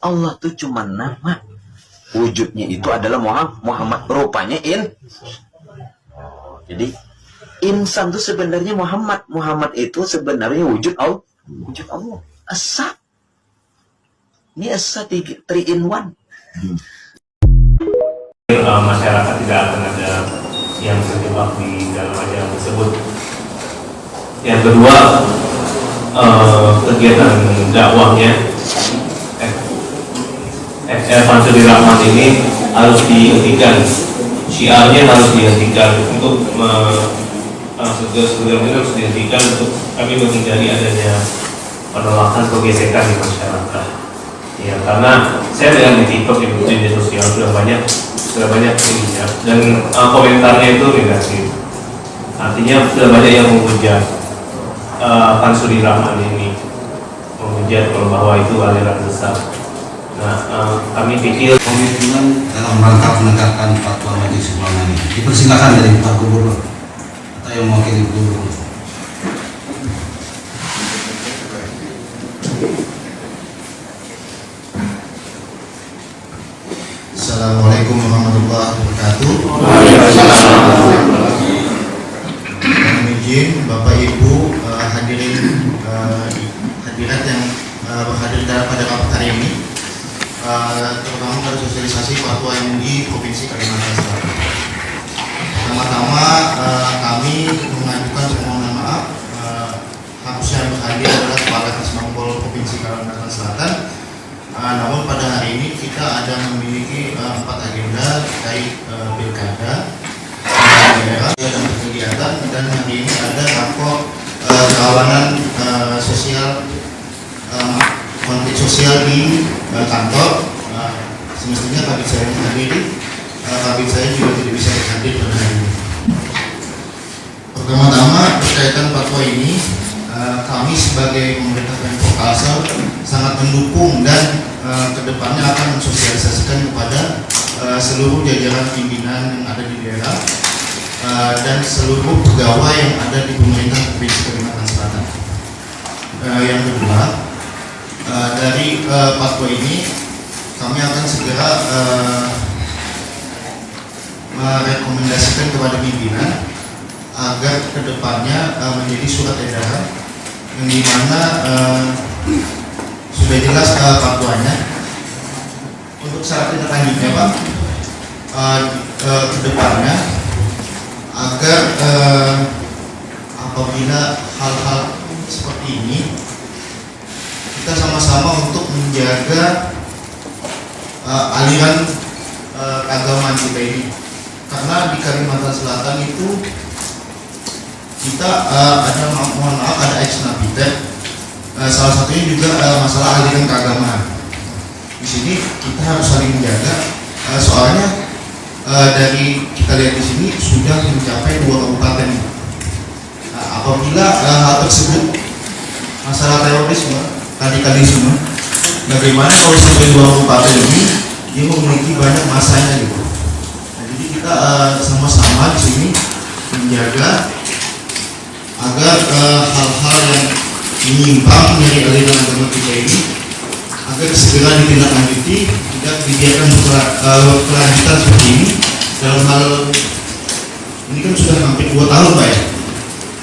Allah tuh cuma nama. Wujudnya itu adalah Muhammad. Rupanya jadi insan itu sebenarnya Muhammad. Muhammad itu sebenarnya wujud Allah. Wujud Allah. Asa. Ini asa 3 in 1. Masyarakat tidak akan ada yang terjebak di dalam ajaran tersebut. Yang kedua, kegiatan dakwahnya Mansuri Rahmat ini harus dihentikan, syiarnya harus dihentikan untuk segera harus dihentikan untuk kami menghindari adanya penolakan atau gesekan di masyarakat. Ya, karena saya lihat di TikTok, di media sosial sudah banyak ininya, dan komentarnya itu negatif. Artinya sudah banyak yang menghujat Mansuri Rahmat ini, menghujat bahwa itu aliran besar. Nah, kami pikir komitmen dalam rangka penegakan fatwa Majelis Ulama ini. Dipersilakan dari Pak Gubernur atau yang mewakili Gubernur. Assalamualaikum warahmatullahi wabarakatuh. Mohon izin Bapak Ibu hadirin hadirat yang berhadir pada rapat hari ini, terutama pada sosialisasi fatwa MUI Provinsi Kalimantan Selatan. Pertama-tama kami mengajukan permohonan maaf. Harusnya yang berhadir adalah Kepala Kasmangpol Provinsi Kalimantan Selatan. Namun pada hari ini kita ada memiliki 4 agenda terkait pilkada daerah dan kegiatan, dan hari ini ada rapor kawanan sosial konflik sosial di kantor. Semestinya kabit saya menghadiri, kabit saya juga tidak bisa hadir pada hari ini. Pertama-tama berkaitan fatwa ini, kami sebagai pemerintah Pemprov Kalsel sangat mendukung dan kedepannya akan mensosialisasikan kepada seluruh jajaran pimpinan yang ada di daerah dan seluruh pegawai yang ada di pemerintah Provinsi Kalimantan Selatan. Yang kedua, dari fatwa ini kami akan segera merekomendasikan kepada pimpinan agar kedepannya menjadi surat edaran yang dimana sudah jelas fatwanya. Untuk syarat tindak lanjutnya Pak, kedepannya agar apabila hal-hal seperti ini kita sama-sama untuk menjaga aliran keagamaan kita ini, karena di Kalimantan Selatan itu kita ada, mohon maaf, ada ex napiter. Salah satunya juga masalah aliran keagamaan. Di sini kita harus saling menjaga. Soalnya dari kita lihat di sini sudah mencapai 2 kabupaten. Apabila hal tersebut masalah terorisme, radikalisme, bagaimana kalau sampai 2 kabupaten ini dia memiliki banyak masanya gitu. Nah, jadi kita sama-sama di sini menjaga agar hal-hal yang menyimpang dari aliran agama kita ini agar segera ditindaklanjuti, tidak dibiarkan berkelanjutan seperti ini. Dalam hal ini kan sudah hampir 2 tahun Pak ya.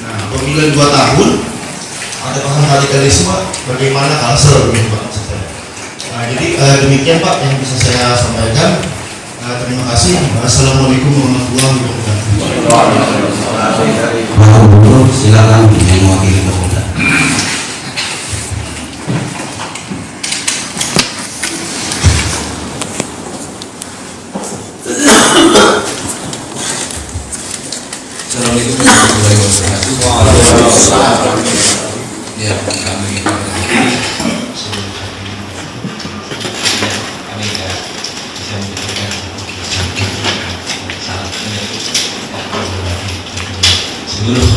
Nah, apabila 2 tahun ada paham radikalisme, bagaimana Kalsel begitu Pak? Nah, jadi demikian Pak yang bisa saya sampaikan. Terima kasih. Assalamualaikum warahmatullahi wabarakatuh. Pak Gubernur, silakan yang mewakili Polda. Assalamualaikum warahmatullahi wabarakatuh. Waalaikumsalam. Ya, kami bisa memberikan salah seluruh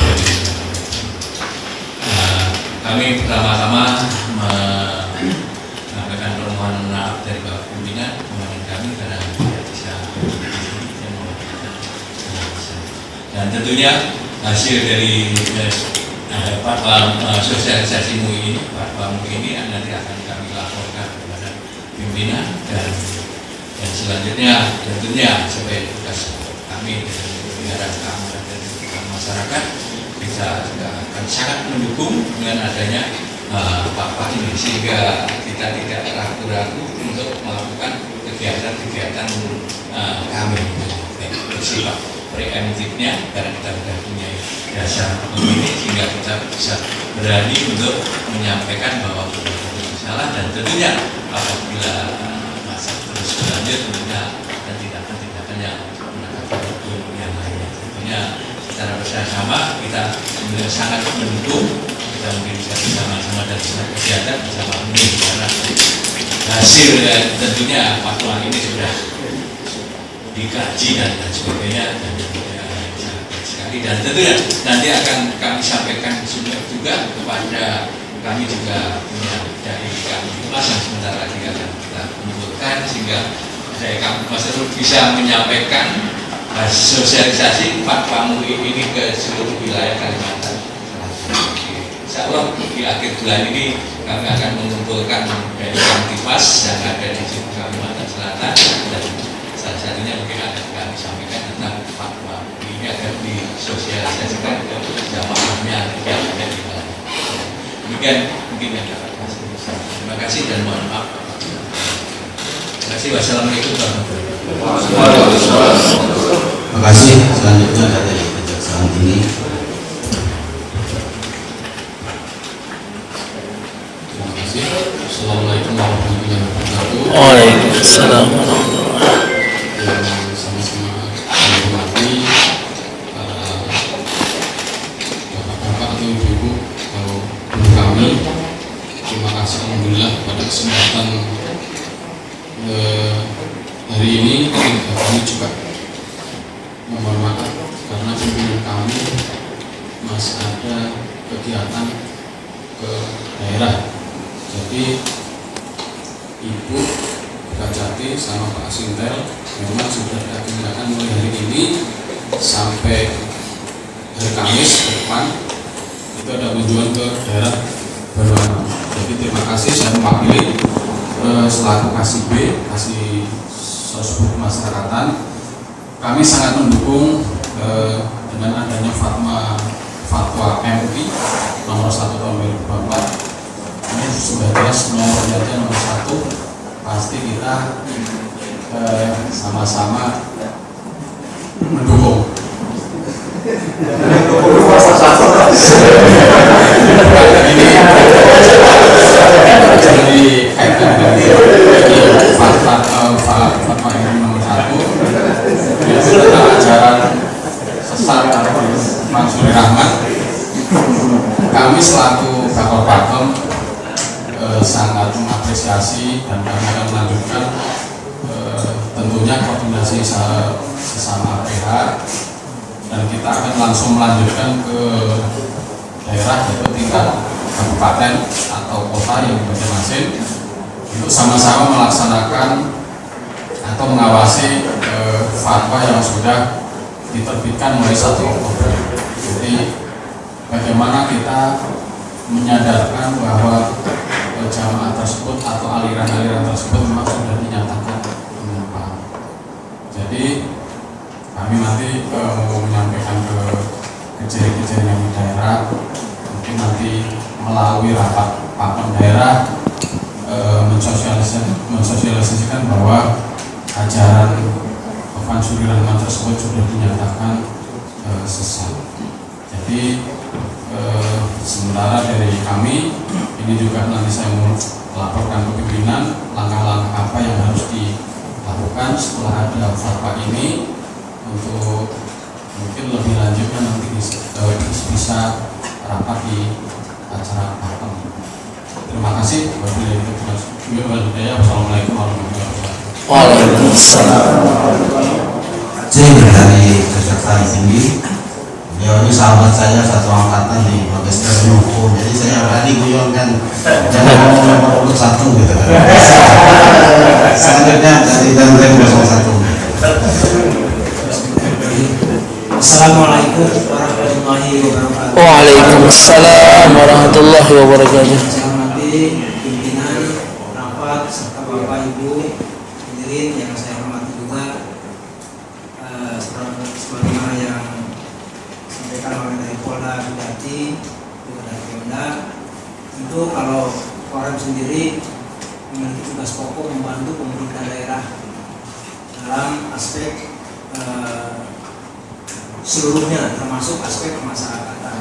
kami pertama-tama menyampaikan permohonan maaf dari Bapak Pimpinan kemarin kami karena tidak bisa, dan tentunya hasil dari fatwa sosialisasi MUI ini, fatwa MUI ini nanti akan kami laporkan kepada pimpinan dan yang selanjutnya tentunya sebagai tugas kami dengan pelihara keamanan dan masyarakat kita juga akan sangat mendukung dengan adanya Pak ini sehingga kita tidak ragu-ragu untuk melakukan kegiatan-kegiatan kami bersifat preemptifnya karena kita sudah punya dasar ini sehingga kita bisa berani untuk menyampaikan bahwa kita ada masalah dan tentunya apabila masa terus berlanjut tentunya ada tindakan-tindakan yang menangkap hukum yang lainnya. Tentunya secara bersama kita sangat mendukung, kita mungkin bisa bersama-sama dan kegiatan bersama ini karena hasil tentunya fatwa ini sudah dikaji dan sebagainya dan sangat sekali dan tentunya nanti akan kami sampaikan juga kepada kami juga punya dari kami Mas yang sebentar lagi akan kita kumpulkan sehingga dari kami Mas bisa menyampaikan sosialisasi fatwa MUI ini ke seluruh wilayah Kalimantan Selatan. Insya Allah di akhir bulan ini kami akan mengumpulkan dari Kamtipas yang ada di Kalimantan Selatan dan salah satunya mungkin akan kami sampaikan tentang fatwa ini akan disosialisasikan ke jamaahnya yang ada di dalam. Demikian mungkin yang dapat kami sampaikan. Terima kasih dan mohon maaf. Terima kasih. Wassalamualaikum warahmatullahi wabarakatuh. Terima kasih. Selanjutnya dari Kejaksaan Tinggi. Terima kasih. Assalamualaikum warahmatullahi wabarakatuh. Waalaikumsalam. Yang sama-sama saya hormati bapak-bapak atau ibu-ibu atau guru kami. Terima kasih alhamdulillah pada kesempatan hari ini kami juga mohon maaf karena pimpinan kami masih ada kegiatan ke daerah. Jadi Ibu Kajati sama Pak Sintel memang sudah diagendakan mulai hari ini sampai hari Kamis ke depan itu ada kunjungan ke daerah Baruana. Jadi terima kasih saya mewakili selaku Kasih B, Kasih Sosbud Kemasyarakatan. Kami sangat mendukung dengan adanya fatwa MUI nomor 1 tahun 2024. Ini sudah jelas sebenarnya nomor 1 pasti kita sama-sama mendukung. Ini jadi kaitan dengan fatwa MUI nomor 1 tentang ajaran sesat Mansuri Rahmat. Kami selaku Bakal Pakem sangat mengapresiasi dan kami akan melanjutkan tentunya koordinasi sesama PH dan kita akan langsung melanjutkan ke daerah yaitu tingkat kabupaten atau kota yang masing-masing untuk sama-sama melaksanakan atau mengawasi fatwa yang sudah diterbitkan mulai 1 Oktober. Jadi bagaimana kita menyadarkan bahwa jamaah tersebut atau aliran-aliran tersebut memang sudah dinyatakan menyimpang. Jadi kami nanti mau menyampaikan ke kejari-kejari yang di daerah, mungkin nanti melalui rapat pakem daerah mensosialisasikan bahwa ajaran Mansuri Rahmat tersebut sudah dinyatakan sesat. Jadi sementara dari kami ini juga nanti saya mau laporkan ke pimpinan langkah-langkah apa yang harus dilakukan setelah ada fatwa ini untuk mungkin lebih lanjutnya nanti bisa rapat di acara pakem. Terima kasih. Wassalamualaikum warahmatullahi wabarakatuh. Waalaikumsalam. Dari Kejaksaan Tinggi. Beliau ini sahabat saya satu angkatan di Magister Hukum, jadi saya berani guyonkan jangan ngomong nomor urut 1 gitu kan. Selanjutnya dari Danrem 01. Assalamualaikum warahmatullahi wabarakatuh. Waalaikumsalam warahmatullahi wabarakatuh. Saya hormati pimpinan rapat serta Bapak Ibu hadirin yang saya hormati juga, sebagaimana yang disampaikan oleh dari Polda Bidati juga dari Pemda, tentu kalau Korem sendiri memiliki tugas pokok membantu pemerintah daerah dalam aspek seluruhnya, termasuk aspek kemasyarakatan.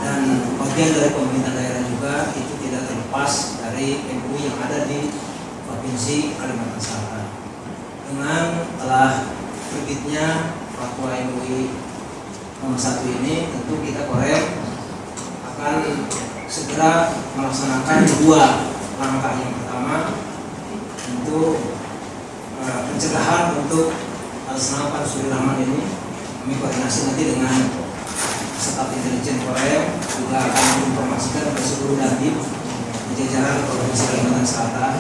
Dan bagian dari pemerintah daerah juga itu tidak terlepas dari MUI yang ada di Provinsi Kalimantan Selatan. Dengan telah terbitnya fatwa MUI nomor 1 ini, tentu kita Korem akan segera melaksanakan 2 langkah. Yang pertama tentu pencegahan untuk Al-Senapa Suri Rahman ini. Kami koordinasi nanti dengan staf intelijen Korem, juga akan menginformasikan ke seluruh dandim di jajaran Provinsi Kalimantan Selatan.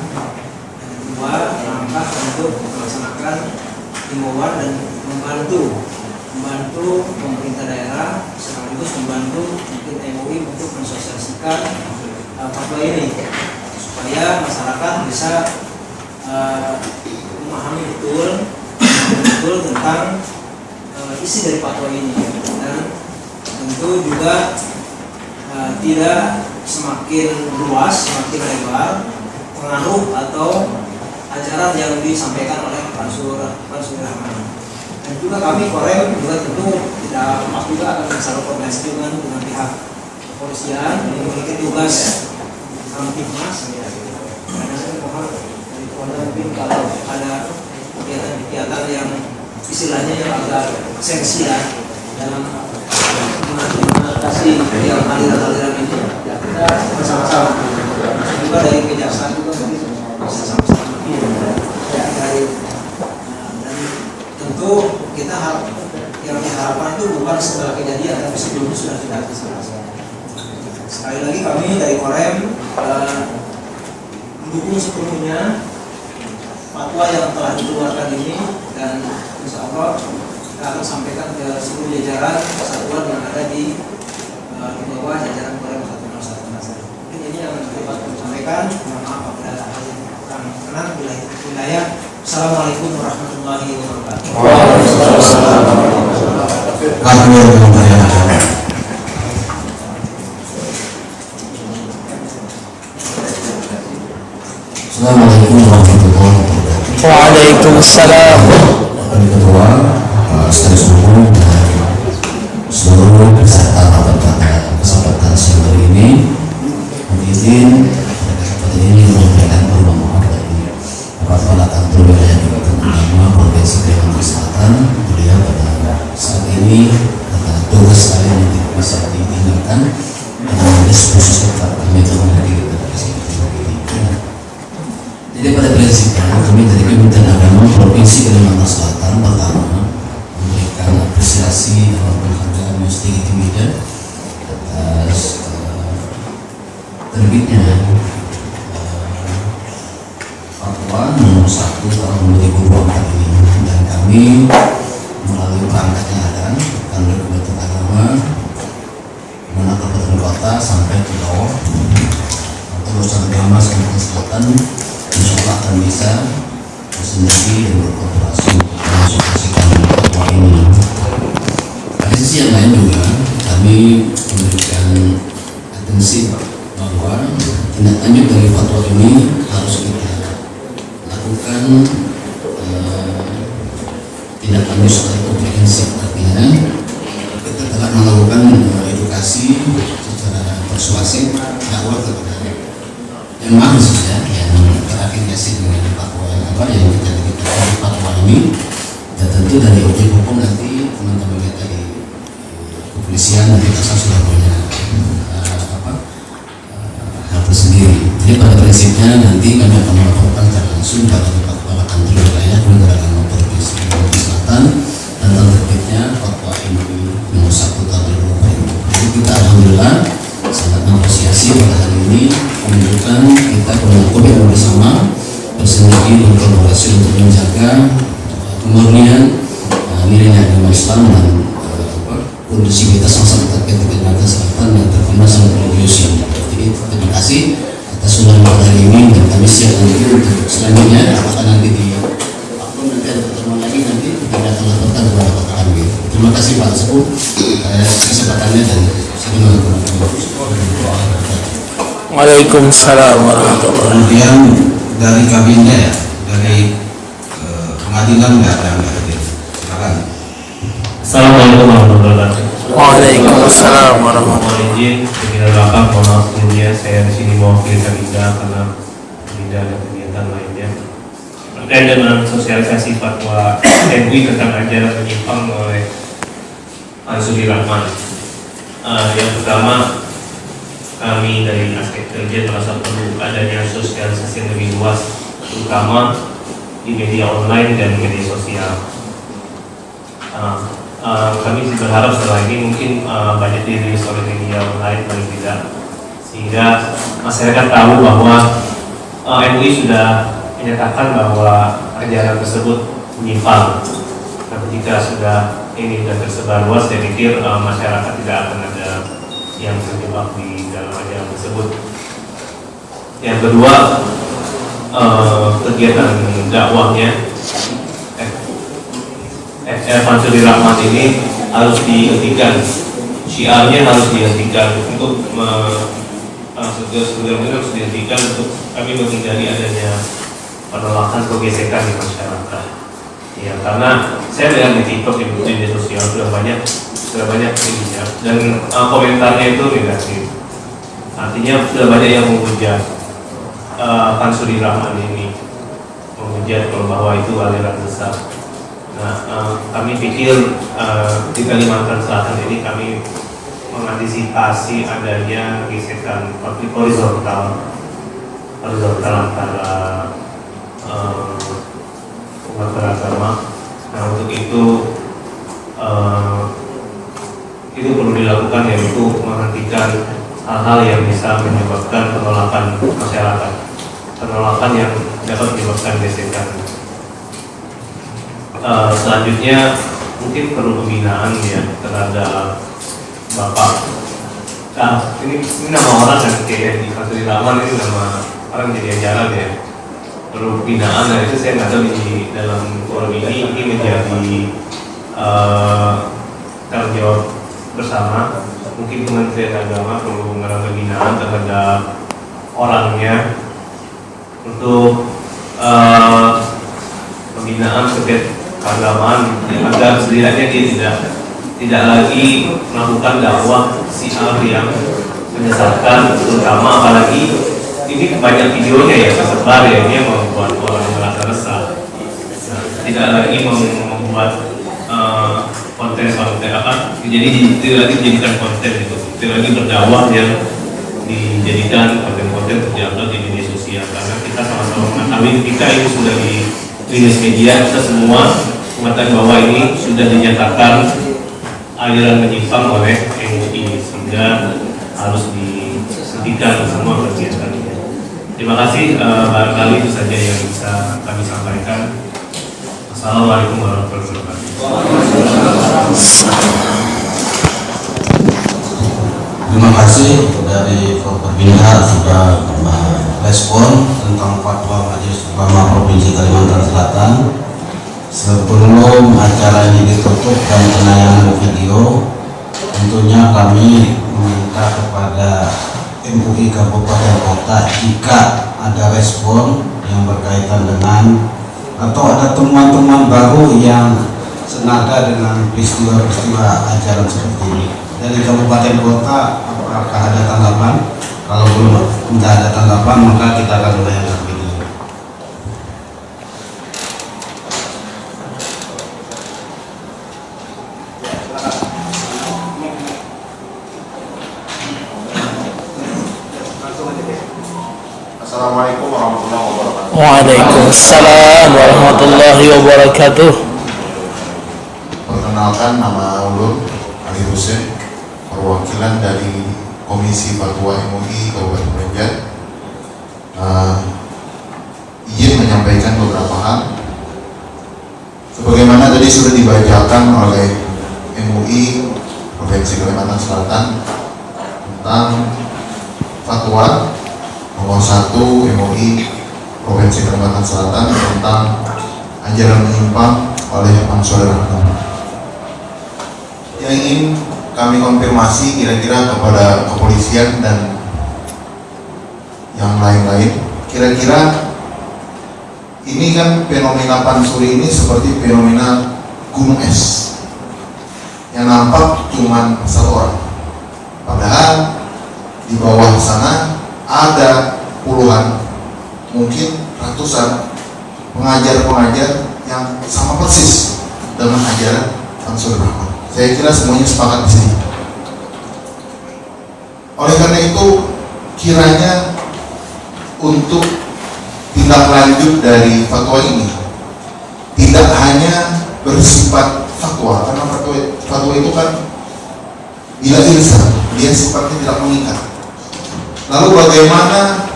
Yang kedua, langkah untuk melaksanakan himbauan dan membantu pemerintah daerah sekaligus membantu mungkin MUI untuk mensosialisasikan fatwa ini supaya masyarakat bisa memahami betul tentang isi dari fatwa ini, dan tentu juga tidak semakin luas, semakin lebar pengaruh atau ajaran yang disampaikan oleh Pak Suri Rahman. Dan juga kami Korem juga tentu tidak lepas juga akan bersama koordinasi dengan pihak kepolisian yang memiliki tugas Kamtibmas. Karena saya mohon dari Polda mungkin kalau ada kegiatan-kegiatan yang istilahnya yang agak sensi ya dalam mengatasi yang aliran-aliran ini, ya kita bersama-sama juga dari kejaksaan juga bisa sama-sama ya dari dan tentu kita yang diharapkan itu bukan setelah kejadian, tapi sebelumnya sudah kita antisipasi. Sekali lagi kami dari Korem mendukung sepenuhnya fatwa yang telah dikeluarkan ini, dan insya Allah kita akan sampaikan ke seluruh jajaran kesatuan yang ada di bawah jajaran Korem 101. Mungkin ini yang dapat kami sampaikan. Mohon maaf apabila ada hal yang kurang berkenan. Wilayah. Assalamualaikum warahmatullahi wabarakatuh. Assalamualaikum warahmatullahi wabarakatuh. Waalaikumsalam. Kami Ketua, Sekretaris Umum, dan seluruh peserta rapat pada kesempatan siang hari ini, mohon izin pada kesempatan ini menyampaikan permohonan dari Bapak Kepala Kantor Wilayah Kabupaten Agama Provinsi Kalimantan Selatan. Beliau pada saat ini ada tugas lain yang tidak bisa ditinggalkan, dan diskusi tetap kami telah menghadiri pada kesempatan ini. Jadi pada prinsipnya kami dari Kementerian Agama Provinsi Kalimantan Selatan pertama memberikan apresiasi dalam penghargaan yang sedikit timida atas terbitnya fatwa nomor 1 tahun 2024 ini, dan kami melalui perangkat yang ada kantor Kementerian Agama mana kabupaten kota sampai ke bawah atau urusan agama Kalimantan Selatan, insya Allah akan bisa bersinergi dan berkolaborasi untuk mensosialisasikan fatwa ini. Pada sisi yang lain juga kami memberikan atensi bahwa tindak lanjut dari fatwa ini harus kita lakukan tindak lanjut secara komprehensif. Artinya kita telah melakukan edukasi secara persuasif, dakwah kepada yang mahal saja yang terafiliasi dengan fatwa yang kita dapatkan fatwa ini, dan tentu dari objek hukum nanti teman-teman kita di kepolisian dan kita sudah punya hal tersendiri. Jadi pada prinsipnya nanti kami akan melaporkan secara langsung pada Kepala Kantor Wilayah Kementerian Agama Provinsi Kalimantan Selatan tentang terbitnya fatwa MUI nomor 1 tahun 2020. Jadi kita alhamdulillah sangat mengapresiasi pada hari ini menunjukkan kita punya komitmen bersama bersinergi dan kolaborasi untuk menjaga kemurnian nilai agama Islam dan kondusivitas masyarakat kita di Kalimantan Selatan yang terkenal sangat religius. Jadi terima kasih atas atas undangan hari ini, dan kami siap nanti untuk selanjutnya apakah nanti di waktu nanti ada pertemuan lagi, nanti kita akan laporkan kepada Bapak kami. Terima kasih Pak Tersebut kesempatannya, dan Assalamualaikum warahmatullahi wabarakatuh. Waalaikumsalam warahmatullahi. Kemudian dari kabinet ya, dari pengadilan nggak ada yang hadir. Silakan. Assalamualaikum warahmatullahi wabarakatuh. Waalaikumsalam warahmatullahi. Mohon izin, segera belakang, mohon maaf sebelumnya saya di sini mewakili Kabinda karena Kabinda ada kegiatan lainnya terkait dengan sosialisasi fatwa MUI tentang ajaran menyimpang oleh Ansuri Rahman. Yang pertama, kami dari aspek kerja merasa perlu adanya sosialisasi yang lebih luas, terutama di media online dan media sosial. Kami sih berharap setelah ini mungkin banyak dirilis oleh media online paling tidak, sehingga masyarakat tahu bahwa MUI sudah menyatakan bahwa ajaran tersebut menyimpang. Nah, ketika sudah ini sudah tersebar luas, saya pikir masyarakat tidak akan ada yang terjebak di dalam ajaran tersebut. Yang kedua, kegiatan dakwahnya Ansuri Rahman ini harus dihentikan, syiarnya harus dihentikan untuk segera harus dihentikan untuk kami menghindari adanya penolakan atau gesekan di masyarakat. Ya, karena saya lihat di TikTok, di media sosial sudah banyak ininya, dan komentarnya itu negatif. Artinya sudah banyak yang menghujat Ansuri Rahman ini, menghujat bahwa itu aliran besar. Nah, kami pikir di Kalimantan Selatan ini kami mengantisipasi adanya gesekan horizontal antara umat beragama. Nah, untuk itu perlu dilakukan, yaitu menghentikan hal-hal yang bisa menyebabkan penolakan masyarakat, penolakan yang dapat menyebabkan gesekan. Selanjutnya mungkin perlu pembinaan ya terhadap Bapak. Nah, ini nama orang kan kayak di Ansuri Rahman ini nama orang jadi ajaran ya. Perlu pembinaan, nah itu saya nggak tahu di dalam forum ini menjadi tanggung jawab bersama. Mungkin Kementerian Agama perlu melakukan pembinaan terhadap orangnya untuk pembinaan terkait keagamaan agar setidaknya dia tidak lagi melakukan dakwah syiar yang menyesatkan, terutama apalagi ini banyak videonya ya tersebar ya, ini membuat orang merasa resah. Nah, tidak lagi membuat konten apa, jadi tidak lagi dijadikan konten itu, tidak lagi berdakwah yang dijadikan konten-konten terjangkau di media sosial, karena kita sama-sama mengetahui kita ini sudah di rilis media, kita semua mengatakan bahwa ini sudah dinyatakan aliran menyimpang oleh MUI, sehingga harus dihentikan semua kegiatannya. Terima kasih, barangkali itu saja yang bisa kami sampaikan. Assalamualaikum warahmatullahi wabarakatuh. Terima kasih dari Perbinda sudah merespon tentang fatwa Majelis Ulama Provinsi Kalimantan Selatan. Sebelum acara ini ditutup dan penayangan video, tentunya kami meminta kepada MUI Kabupaten Kota jika ada respon yang berkaitan dengan atau ada temuan-temuan baru yang senada dengan peristiwa-peristiwa ajaran seperti ini. Dari Kabupaten Kota, apakah ada tanggapan? Kalau belum ada tanggapan, maka kita akan menayangkan video. Assalamualaikum warahmatullahi wabarakatuh. Waalaikumsalam warahmatullahi wabarakatuh. Perkenalkan, nama ulun Ali Hussein, perwakilan dari Komisi Fatwa MUI Kabupaten Banjar. Izin menyampaikan beberapa hal. Sebagaimana tadi sudah dibacakan oleh MUI Provinsi Kalimantan Selatan tentang fatwa nomor 1 MUI Provinsi Kalimantan Selatan tentang ajaran menyimpang oleh Ansor Rahman. Yang ingin kami konfirmasi kira-kira kepada kepolisian dan yang lain-lain, kira-kira ini kan fenomena pansuri ini seperti fenomena gunung es yang nampak cuma satu orang, padahal di bawah sana ada puluhan, mungkin ratusan pengajar-pengajar yang sama persis dengan ajaran Ansor Rahman. Saya kira semuanya sepakat di sini. Oleh karena itu, kiranya untuk tindak lanjut dari fatwa ini tidak hanya bersifat fatwa, karena fatwa itu kan bila ilzam, dia sifatnya tidak mengikat. Lalu bagaimana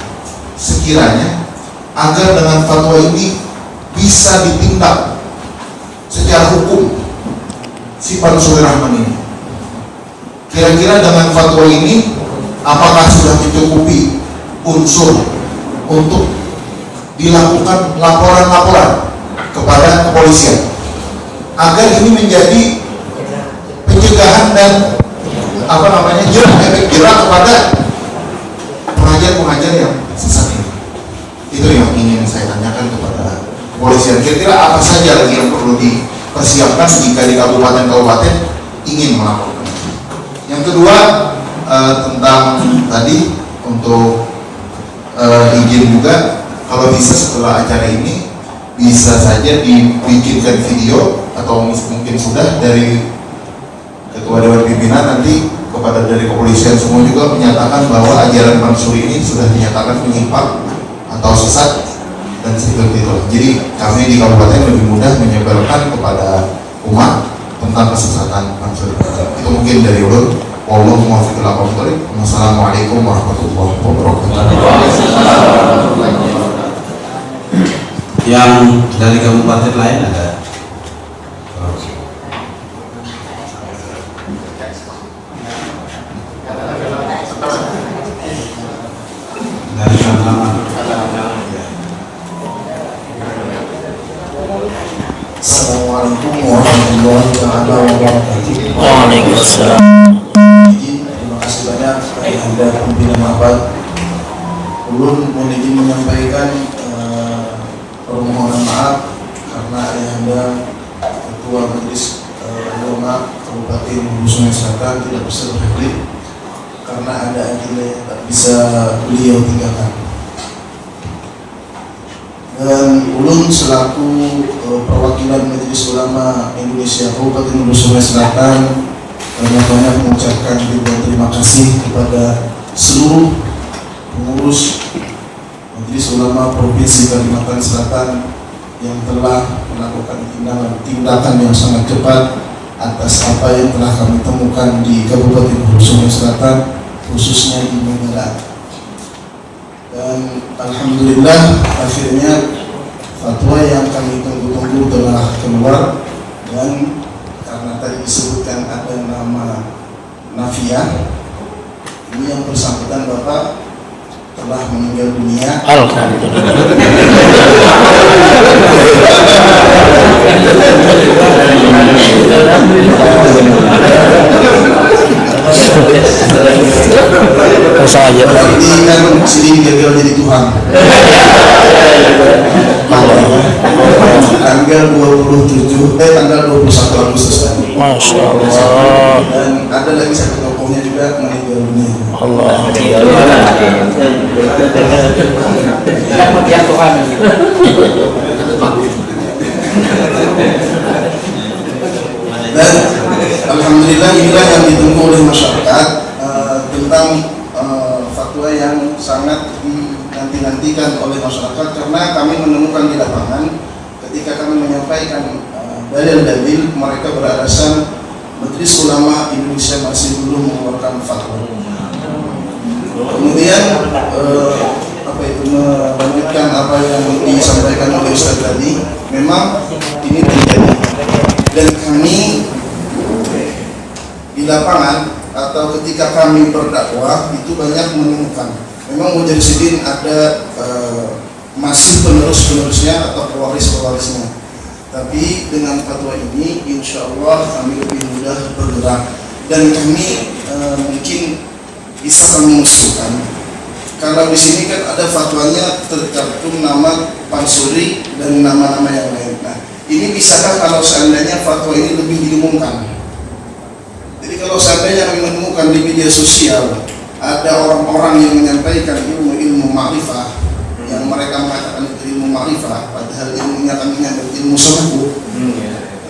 sekiranya agar dengan fatwa ini bisa ditindak secara hukum si Ansor Rahman ini? Kira-kira dengan fatwa ini apakah sudah mencukupi unsur untuk dilakukan laporan-laporan kepada kepolisian agar ini menjadi pencegahan dan efek jerah kepada pengajar-pengajar yang sesat ini? Itu yang ingin saya tanyakan kepada kepolisian. Kira-kira apa saja lagi yang perlu dipersiapkan jika di kabupaten-kabupaten ingin melaporkan? Yang kedua, tentang tadi untuk izin juga, kalau bisa setelah acara ini bisa saja dibikinkan video atau mungkin sudah dari ketua dewan pimpinan nanti kepada dari kepolisian semua juga menyatakan bahwa ajaran Mansuri ini sudah dinyatakan menyimpang atau sesat dan seperti itu. Jadi kami di kabupaten lebih mudah menyebarkan kepada umat tentang kesesatan Mansuri. Itu mungkin dari ulun. Wallahu muwaffiq ila aqwamit thoriq. Wassalamualaikum warahmatullahi wabarakatuh. Yang dari kabupaten lain ada? Dari Kalimantan. Assalamualaikum warahmatullahi wabarakatuh. Waalaikumsalam. Terima kasih banyak Anda pimpinan rapat. Ulun mohon izin menyampaikan permohonan maaf karena Anda Ketua Majelis Ulama Kabupaten Hulu Sungai Selatan tidak bisa berhadir karena ada agenda yang tak bisa beliau tinggalkan. Dan ulun selaku perwakilan Majelis Ulama Indonesia Kabupaten Hulu Sungai Selatan banyak mengucapkan ribuan terima kasih kepada seluruh pengurus Majelis Ulama Provinsi Kalimantan Selatan yang telah melakukan tindakan yang sangat cepat atas apa yang telah kami temukan di Kabupaten Hulu Sungai Selatan, khususnya di Medan. Dan alhamdulillah akhirnya fatwa yang kami tunggu-tunggu telah keluar, dan karena tadi disebutkan ada nama Nafia, ini yang bersangkutan Bapak telah meninggal dunia. Saja. Berarti kan sini gagal jadi Tuhan. Tanggal 21 Agustus tadi. Masya Allah. Dan ada lagi satu tokohnya juga meninggal dunia. Allah. Dan alhamdulillah inilah yang ditunggu oleh masyarakat tentang fatwa yang sangat dinanti-nantikan oleh masyarakat, karena kami menemukan di lapangan ketika kami menyampaikan dalil-dalil, mereka beralasan Majelis Ulama Indonesia masih belum mengeluarkan fatwa. Kemudian melanjutkan apa yang disampaikan oleh Ustaz tadi, memang ini terjadi dan kami di lapangan atau ketika kami berdakwah itu banyak menemukan memang Mujahidin ada masih penerusnya atau pewaris-pewarisnya. Tapi dengan fatwa ini, insya Allah kami lebih mudah bergerak dan kami mungkin bisa kami mengusulkan. Kalau di sini kan ada fatwanya tercantum nama Pansuri dan nama-nama yang lain. Nah, ini bisakah kalau seandainya fatwa ini lebih diumumkan? Jadi kalau seandainya kami menemukan di media sosial ada orang-orang yang menyampaikan ilmu ma'rifah yang mereka mengatakan itu ilmu ma'rifah, padahal ilmunya kami nyambut ilmu subuh.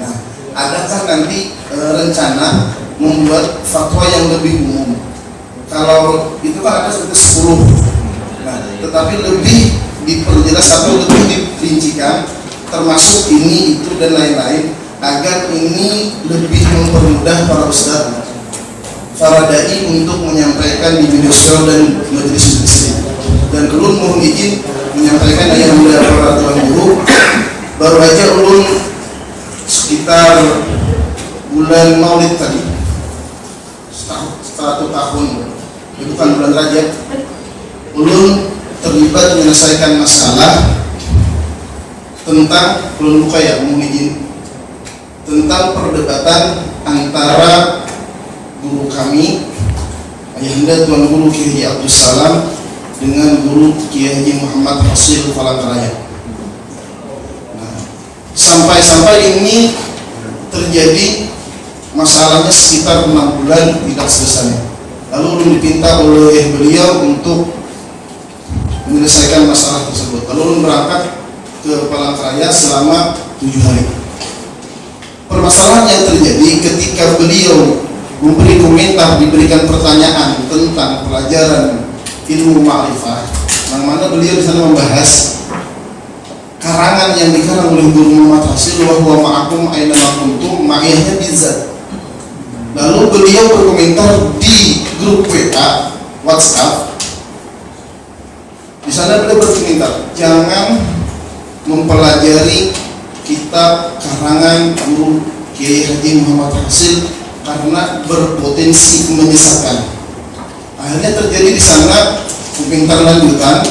Nah, adakah nanti rencana membuat fatwa yang lebih umum? Kalau itu kan ada sekitar 10. Nah, tetapi lebih diperjelas atau lebih diperincikan, termasuk ini, itu dan lain-lain, agar ini lebih mempermudah para ustaz, para dai untuk menyampaikan di media sosial dan majelis-majelis. Dan ulun mohon izin menyampaikan yang mulia para tuan guru, baru aja ulun sekitar bulan Maulid tadi, satu tahun, itu kan bulan Rajab, ulun terlibat menyelesaikan masalah tentang ulun buka ya, mohon izin, tentang perdebatan antara guru kami Ayahanda Tuan Guru Kiai Haji Abdul Salam dengan guru Kiai Haji Muhammad Hasil Palangkaraya. Nah, sampai ini terjadi masalahnya sekitar 6 bulan tidak selesai. Lalu belum dipinta oleh beliau untuk menyelesaikan masalah tersebut. Lalu belum berangkat ke Palangkaraya selama 7 hari. Permasalahan yang terjadi ketika beliau memberi komentar, diberikan pertanyaan tentang pelajaran ilmu ma'rifah, yang mana beliau di sana membahas karangan yang dikarang oleh Guru Muhammad Hasil, wa huwa ma'akum aina ma kuntum, ma'iyahnya bizat. Lalu beliau berkomentar di grup WA WhatsApp. Di sana beliau berkomentar, jangan mempelajari kitab karangan Guru Kiai Haji Muhammad Hasil karena berpotensi menyesatkan. Akhirnya terjadi di sana komentar lanjutan,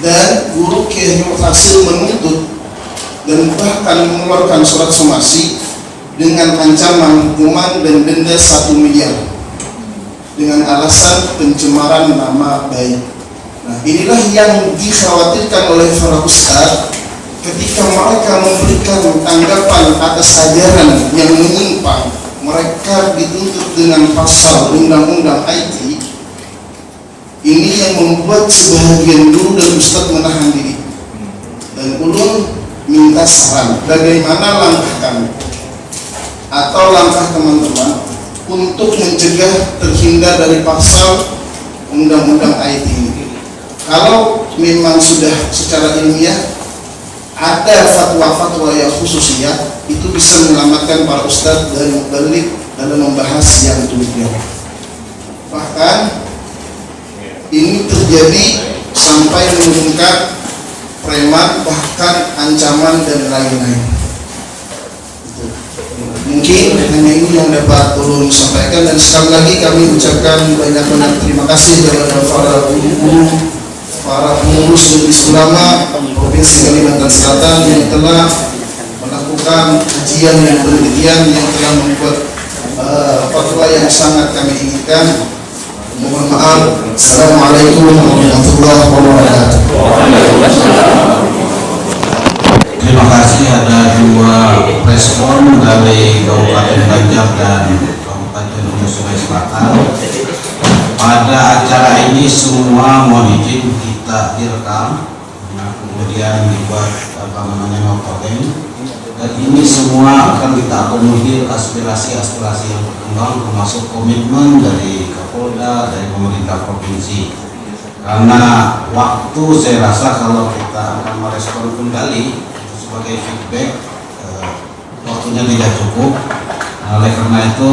dan Guru Kiai Haji Hasil menuntut dan bahkan mengeluarkan surat somasi dengan ancaman hukuman dan denda 1 miliar dengan alasan pencemaran nama baik. Nah, inilah yang dikhawatirkan oleh para ustaz ketika mereka memberikan tanggapan atas ajaran yang menyimpang. Mereka dituntut dengan pasal undang-undang IT. Ini yang membuat sebahagian guru dan ustaz menahan diri. Dan ulun minta saran, bagaimana langkah kami atau langkah teman-teman untuk mencegah terhindar dari pasal undang-undang IT ini. Kalau memang sudah secara ilmiah ada fatwa-fatwa yang khususnya, itu bisa menyelamatkan para ustadz dan mubalik dalam membahas yang demikian. Bahkan ini terjadi sampai menurunkan preman, bahkan ancaman dan lain-lain. Mungkin hanya ini yang dapat ulun sampaikan, dan sekali lagi kami ucapkan banyak-banyak terima kasih kepada para guru, para pengurus majelis ulama Provinsi Kalimantan Selatan yang telah melakukan kajian dan penelitian yang telah membuat fatwa yang sangat kami inginkan. Mohon maaf. Assalamualaikum warahmatullahi wabarakatuh. Terima kasih. Ada 2 respon dari Kabupaten Banjar dan Kabupaten Hulu Sungai Selatan. Pada acara ini semua mohon izin kita direkam, kemudian dibuat notaben, dan ini semua akan kita akomodir aspirasi-aspirasi yang berkembang, termasuk komitmen dari Kapolda, dari pemerintah provinsi. Karena waktu saya rasa kalau kita akan merespon kembali sebagai feedback, waktunya tidak cukup. Oleh karena itu,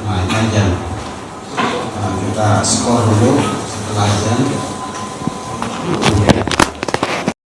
ini aja. Kita skor dulu setelah azan.